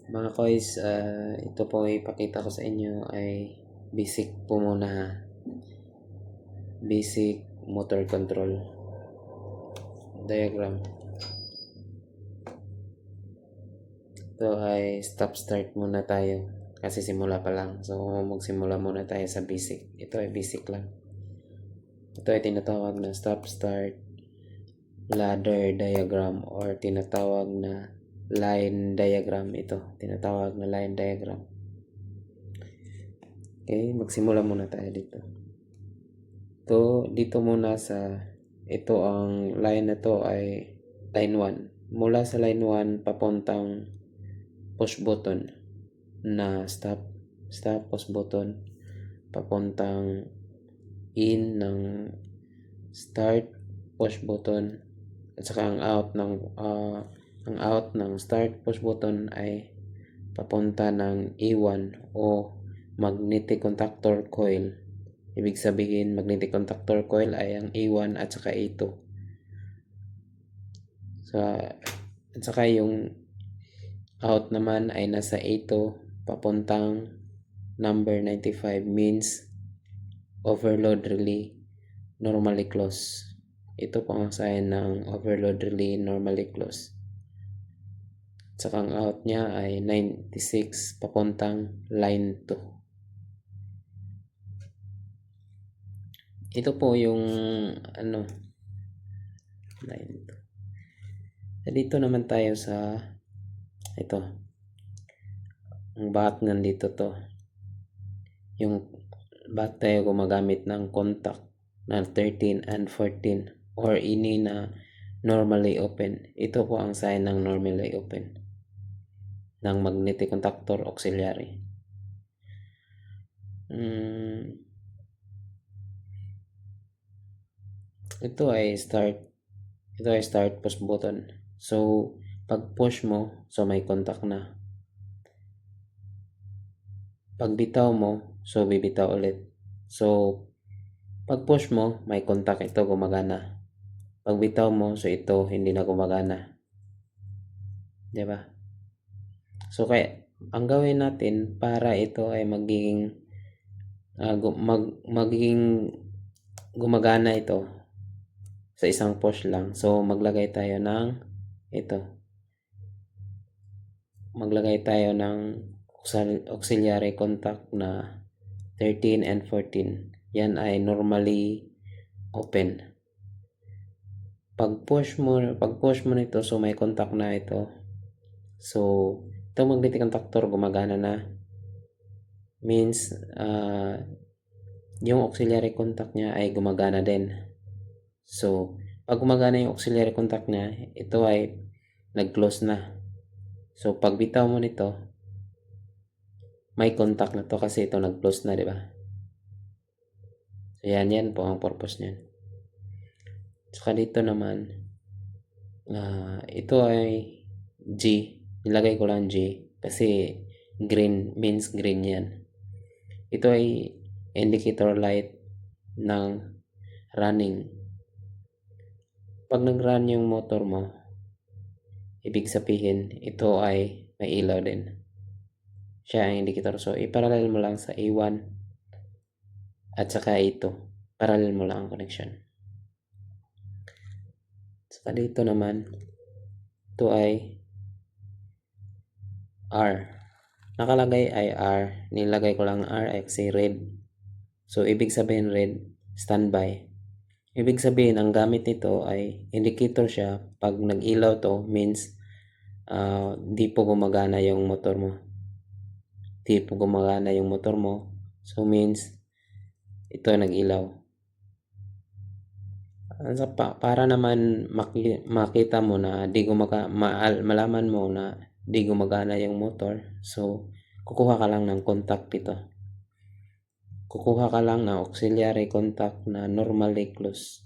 Mga koys, ito po ipakita ko sa inyo ay basic po muna. Basic motor control diagram. Ito ay stop start muna tayo kasi simula pa lang. So magsimula muna tayo sa basic. Ito ay basic lang. Ito ay tinatawag na stop start ladder diagram or tinatawag na line diagram. Ito tinatawag na line diagram. Okay, magsimula muna tayo dito. Dito muna sa ito ang line na to ay line 1. Mula sa line 1 papuntang push button na stop push button papuntang in ng start push button at saka ang out ng start push button ay papunta ng A1 o magnetic contactor coil. Ibig sabihin, magnetic contactor coil ay ang A1 at saka A2. At saka yung out naman ay nasa A2 papuntang number 95 means overload relay normally close. Ito po ang sign ng overload relay normally close. At saka ang out niya ay 96 papuntang line 2. Ito po yung line 2. Dito naman tayo sa ito. Ang bakit nandito to? Yung bakit tayo gumagamit ng contact na 13 and 14 or ini na normally open. Ito po ang sign ng normally open ng magnetic contactor auxiliary. Ito ay start push button. So pag push mo, so may contact na. Pag bitaw mo, so bibitaw ulit. So pag push mo, may contact, ito gumagana. Pag bitaw mo, so ito hindi na gumagana. 'Di ba? So kaya ang gawin natin para ito ay magiging gumagana ito sa isang push lang. So maglagay tayo ng ito. Maglagay tayo ng auxiliary contact na 13 and 14. Yan ay normally open. Pag push mo nito, so may contact na ito. So itong magnetic contactor gumagana na. Means yung auxiliary contact niya ay gumagana din. So pag gumagana yung auxiliary contact niya, ito ay nag-close na. So pag bitaw mo nito, may contact na to kasi ito nag-close na, di ba? So yan po ang purpose niyan. Saka dito naman, ito ay G. Nilagay ko lang G kasi green means green yan. Ito ay indicator light ng running. Pag nag-run yung motor mo, ibig sabihin ito ay may ilaw din. Siya ang indicator. So iparallel mo lang sa A1 at saka A2. Parallel mo lang ang connection. Saka dito naman, ito ay R. Nakalagay ay R. Nilagay ko lang R ay kasi red. So ibig sabihin red, standby. Ibig sabihin ang gamit nito ay indicator siya. Pag nag-ilaw to means di po gumagana yung motor mo. So means ito nag-ilaw. Para naman makita mo na malaman mo na di gumagana yung motor. So kukuha ka lang ng contact dito. Kukuha ka lang ng auxiliary contact na normally close.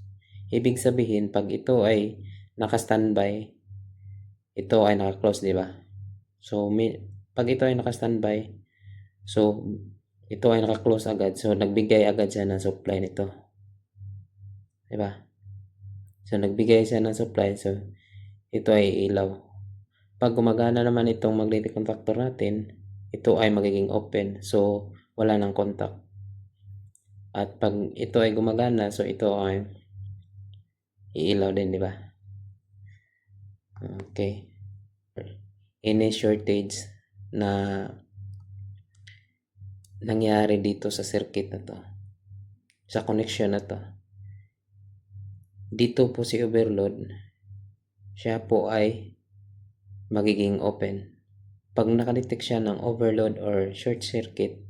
Ibig sabihin pag ito ay naka-standby, ito ay naka-close, di ba? So pag ito ay naka-standby, so ito ay naka-close agad. So nagbigay agad siya ng supply nito. Di ba? So nagbigay siya ng supply. So ito ay ilaw. Pag gumagana naman itong magnetic contactor natin, ito ay magiging open. So, wala ng contact. At pag ito ay gumagana, so ito ay iilaw din, di ba? Okay. Any shortage na nangyari dito sa circuit na to, sa connection na to, dito po si overload, siya po ay magiging open. Pag nakadetect siya ng overload or short circuit,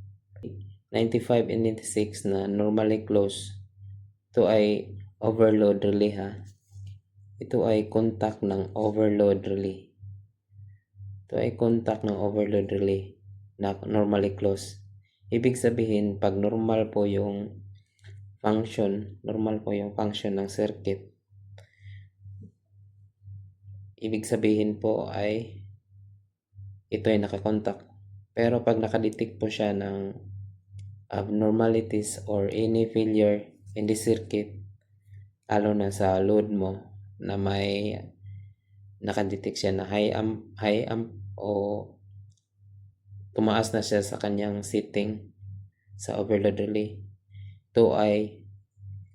95 and 96 na normally close, ito ay overload relay ha. Ito ay contact ng overload relay. Ito ay contact ng overload relay na normally close. Ibig sabihin, pag normal po yung function ng circuit, ibig sabihin po ay ito ay nakakontak. Pero pag nakadetect po siya ng abnormalities or any failure in the circuit, lalo na sa load mo na may nakadetect siya na high amp o tumaas na siya sa kanyang setting sa overload relay, ito ay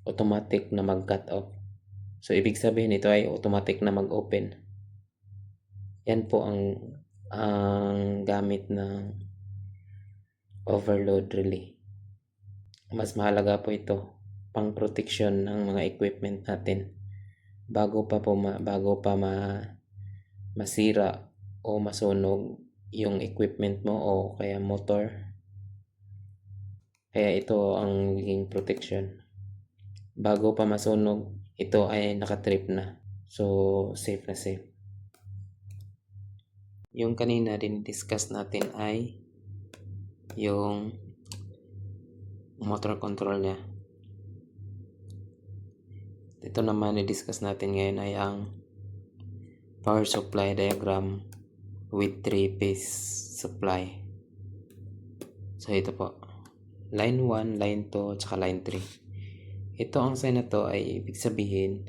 automatic na mag-cut off. So, ibig sabihin ito ay automatic na mag-open. Yan po ang gamit ng overload relay. Mas mahalaga po ito pang protection ng mga equipment natin bago pa masira o masunog yung equipment mo o kaya motor. Kaya ito ang naging protection. Bago pa masunog, ito ay nakatrip na. So, safe na safe. Yung kanina din discuss natin ay yung motor control niya. Ito naman i-discuss natin ngayon ay ang power supply diagram with 3-phase supply. So ito po, line 1, line 2, at line 3. Ito ang sign na to ay ibig sabihin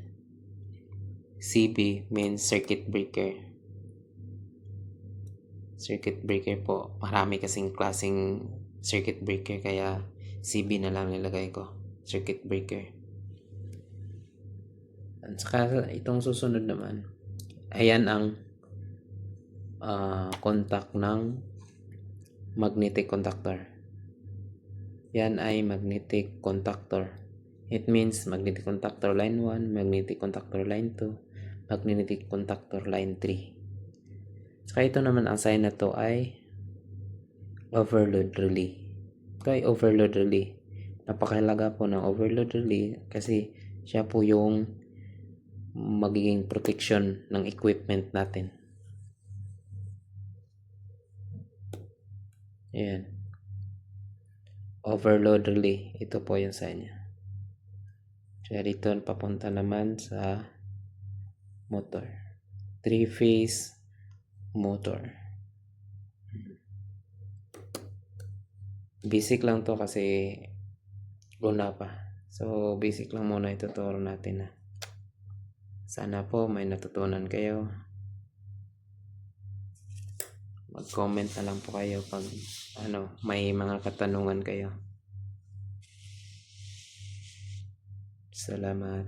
CB means circuit breaker. Circuit breaker po, marami kasing klaseng circuit breaker kaya CB na lang nilagay ko, circuit breaker. At saka itong susunod naman, ayan ang contact ng magnetic contactor. Yan ay magnetic contactor. It means magnetic contactor line 1, magnetic contactor line 2, magnetic contactor line 3. Saka ito naman ang sign na to ay overload relay. Ito ay overload relay. Napakahalaga po ng overload relay kasi siya po yung magiging protection ng equipment natin. Ayan. Overload relay. Ito po yung sign niya. Kaya dito papunta naman sa motor. 3-phase motor. Basic lang to kasi una pa. So basic lang muna ituturo natin na. Sana po may natutunan kayo. Mag-comment na lang po kayo pag may mga katanungan kayo. Salamat.